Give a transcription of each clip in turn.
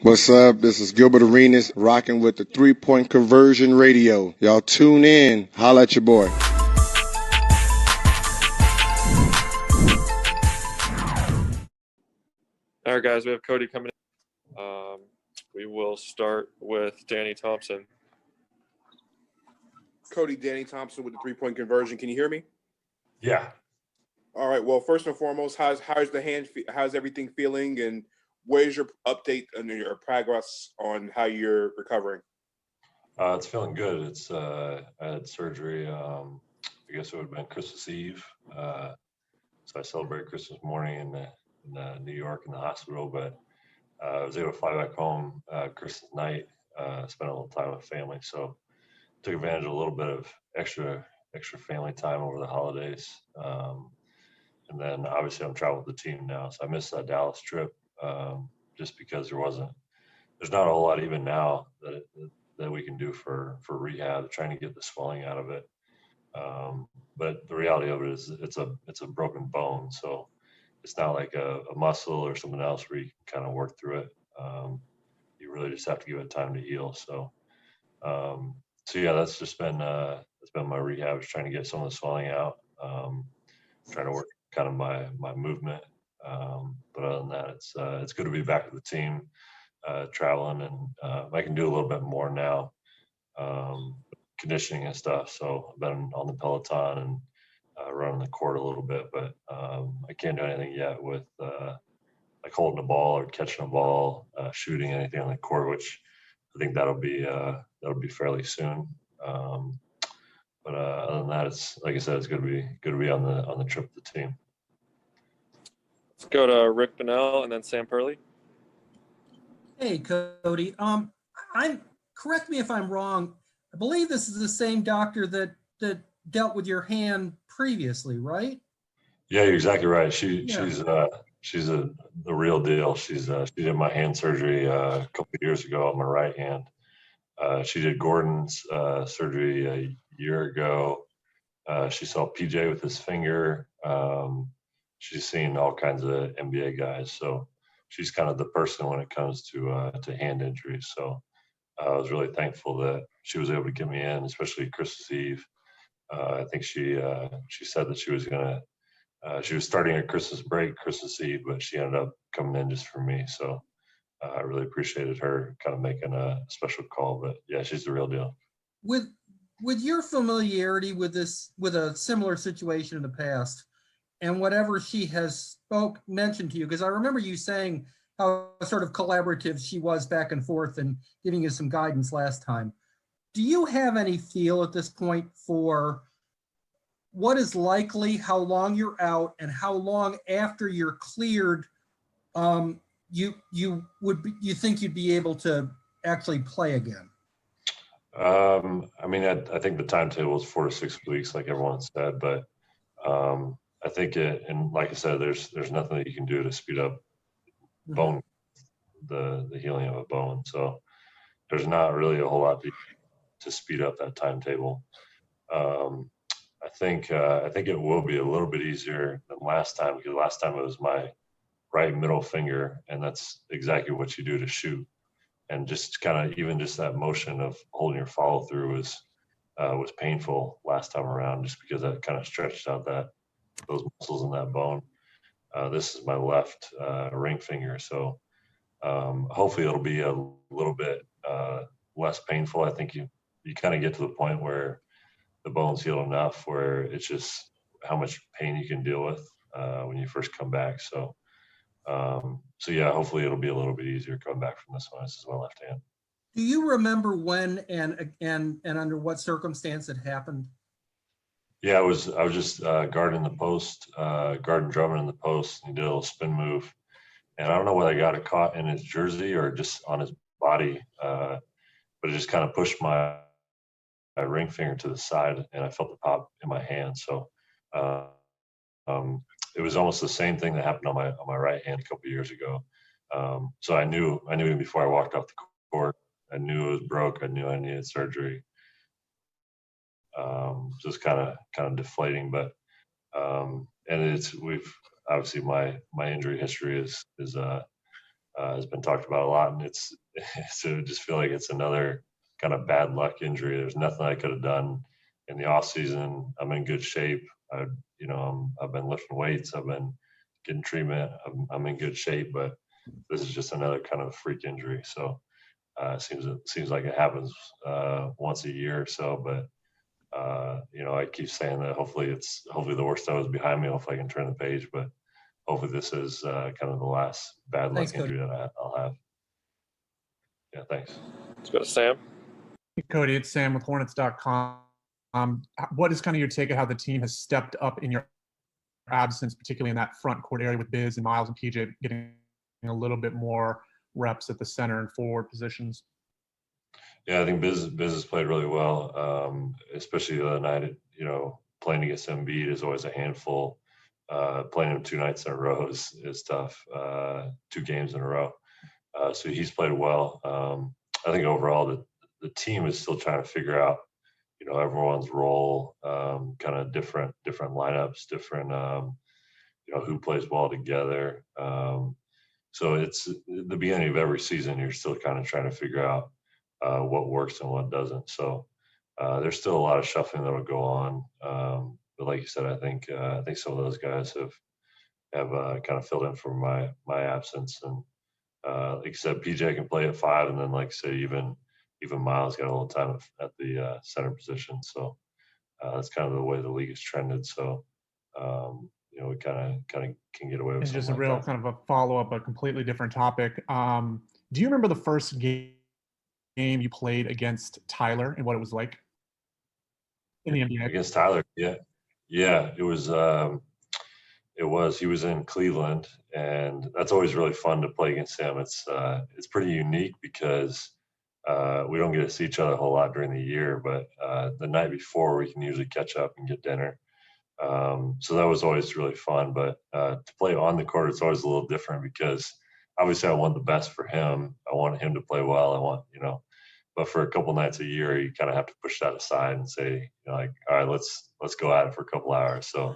What's up? This is Gilbert Arenas rocking with the 3-Point Conversion Radio. Y'all tune in. Holla at your boy. All right, guys, we have Cody coming in. We will start with Danny Thompson. Cody, Danny Thompson with the 3-Point Conversion. Can you hear me? Yeah. All right. Well, first and foremost, how's the hand? How's everything feeling? And where's your update and your progress on how you're recovering? It's feeling good. I had surgery. I guess it would have been Christmas Eve. So I celebrated Christmas morning in New York in the hospital, but I was able to fly back home Christmas night. Spent a little time with family, so took advantage of a little bit of extra family time over the holidays. And then obviously I'm traveling with the team now, so I missed that Dallas trip just because there's not a whole lot even now that we can do for rehab, trying to get the swelling out of it. But the reality of it is it's a broken bone, so it's not like a muscle or something else where you can kind of work through it. You really just have to give it time to heal. So yeah, that's just been it's been my rehab, is trying to get some of the swelling out, trying to work kind of my movement. But other than that, it's good to be back with the team, traveling, and I can do a little bit more now, conditioning and stuff. So I've been on the Peloton and running the court a little bit, but I can't do anything yet with like holding a ball or catching a ball, shooting anything on the court, which I think that'll be fairly soon. But other than that, it's like I said, it's good to be on the trip with the team. Let's go to Rick Bonnell and then Sam Purley. Hey, Cody. Correct me if I'm wrong. I believe this is the same doctor that dealt with your hand previously, right? Yeah, you're exactly right. She's the real deal. She did my hand surgery a couple of years ago on my right hand. She did Gordon's surgery a year ago. She saw PJ with his finger. She's seen all kinds of NBA guys. So she's kind of the person when it comes to hand injuries. So I was really thankful that she was able to get me in, especially Christmas Eve. I think she said that she was starting a Christmas break, Christmas Eve, but she ended up coming in just for me. So I really appreciated her kind of making a special call. But yeah, she's the real deal. With your familiarity with a similar situation in the past, and whatever she has mentioned to you, because I remember you saying how sort of collaborative she was back and forth and giving you some guidance last time. Do you have any feel at this point for what is likely, how long you're out, and how long after you're cleared you think you'd be able to actually play again? I mean, I think the timetable is 4 to 6 weeks, like everyone said, but I think and like I said, there's nothing that you can do to speed up bone, the healing of a bone. So there's not really a whole lot to speed up that timetable. I think it will be a little bit easier than last time, because last time it was my right middle finger, and that's exactly what you do to shoot. And just kind of even just that motion of holding your follow through was painful last time around, just because that kind of stretched out those muscles in that bone. This is my left ring finger, so hopefully it'll be a little bit less painful. I think you kind of get to the point where the bone's healed enough where it's just how much pain you can deal with when you first come back. So yeah, hopefully it'll be a little bit easier coming back from this one. This is my left hand. Do you remember when and under what circumstance it happened? Yeah, I was just guarding the post, guarding Drummond in the post, and he did a little spin move. And I don't know whether I got it caught in his jersey or just on his body, but it just kind of pushed my ring finger to the side, and I felt the pop in my hand. So it was almost the same thing that happened on my right hand a couple of years ago. So I knew even before I walked off the court, I knew it was broke. I knew I needed surgery. Just kind of deflating, but and we've obviously my injury history is has been talked about a lot, and it's I just feel like it's another kind of bad luck injury. There's nothing I could have done in the off season. I'm in good shape. I've been lifting weights. I've been getting treatment. I'm in good shape, but this is just another kind of freak injury. So it seems like it happens once a year or so. But I keep saying that hopefully the worst of it is behind me. Hopefully I can turn the page. But hopefully this is kind of the last bad luck Thanks, Cody. injury that I'll have. Yeah, thanks. Let's go to Sam. Hey, Cody, it's Sam with Hornets.com. What is kind of your take on how the team has stepped up in your absence, particularly in that front court area with Biz and Miles and PJ getting a little bit more reps at the center and forward positions? Yeah, I think Biz has played really well, especially the other night. Playing against Embiid is always a handful. Playing him 2 nights in a row is tough. 2 games in a row. So he's played well. I think overall the team is still trying to figure out, everyone's role, kind of different lineups, different, who plays well together. So it's the beginning of every season. You're still kind of trying to figure out what works and what doesn't. So there's still a lot of shuffling that will go on. But like you said, I think some of those guys have kind of filled in for my absence. And like you said, PJ can play at 5, and then like I said, even Miles got a little time at the center position. So that's kind of the way the league has trended. So we kind of can get away with. And just a like real that. kind of a follow-up, a completely different topic. Do you remember the first game you played against Tyler and what it was like in the NBA? Against Tyler? Yeah, it was. He was in Cleveland, and that's always really fun to play against him. It's pretty unique because we don't get to see each other a whole lot during the year, but the night before we can usually catch up and get dinner. So that was always really fun. But to play on the court, it's always a little different because obviously I want the best for him. I want him to play well. But for a couple nights a year, you kind of have to push that aside and say, all right, let's go at it for a couple hours. So,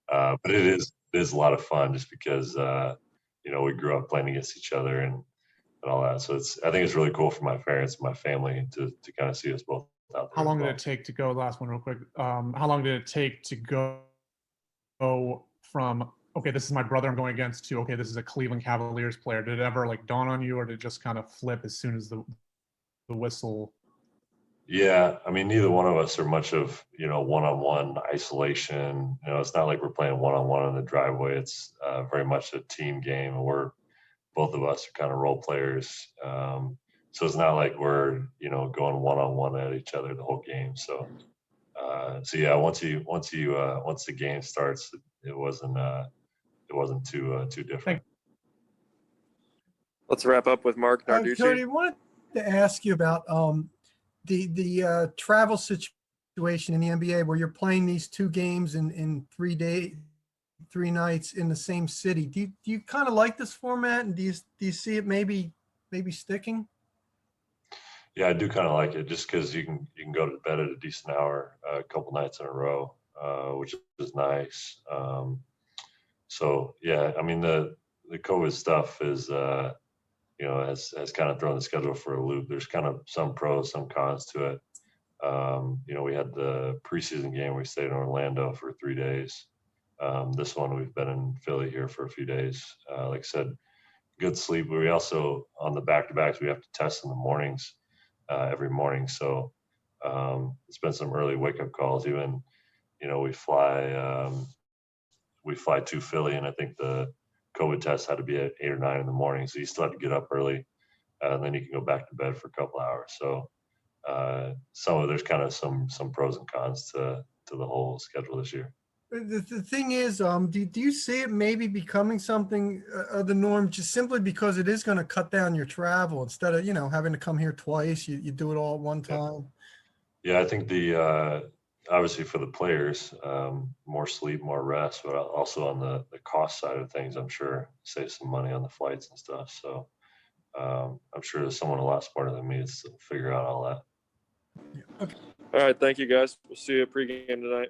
but it is a lot of fun just because we grew up playing against each other and all that. So I think it's really cool for my parents and my family to kind of see us both out there. How long did it take to go? Last one real quick. How long did it take to go from, okay, this is my brother I'm going against, to, okay, this is a Cleveland Cavaliers player? Did it ever dawn on you, or did it just kind of flip as soon as the whistle? Yeah, I mean, neither one of us are much of, one-on-one isolation. It's not like we're playing one-on-one in the driveway. It's very much a team game, and both of us are kind of role players. So it's not like we're, going one-on-one at each other the whole game. So yeah, once the game starts, it wasn't too different. Let's wrap up with Mark Narducci. Cody, I wanted to ask you about the travel situation in the NBA where you're playing these 2 games in 3 nights in the same city. Do you kind of like this format, and do you see it maybe sticking? Yeah, I do kind of like it just because you can go to bed at a decent hour a couple nights in a row, which is nice. So yeah, I mean the COVID stuff is has kind of thrown the schedule for a loop. There's kind of some pros, some cons to it. We had the preseason game. We stayed in Orlando for 3 days. This one we've been in Philly here for a few days. Like I said, good sleep. We also, on the back-to-backs, we have to test in the mornings, every morning. So it's been some early wake-up calls. Even, we fly to Philly, and I think the COVID test had to be at 8 or 9 in the morning. So you still have to get up early, and then you can go back to bed for a couple hours. So there's kind of some pros and cons to the whole schedule this year. The thing is, do you see it maybe becoming something of the norm, just simply because it is going to cut down your travel instead of, having to come here twice, you do it all at one time? Yeah, I think obviously for the players, more sleep, more rest, but also on the cost side of things, I'm sure save some money on the flights and stuff. So I'm sure there's someone a lot smarter than me to figure out all that. Yeah. Okay. All right, thank you guys. We'll see you at pregame tonight.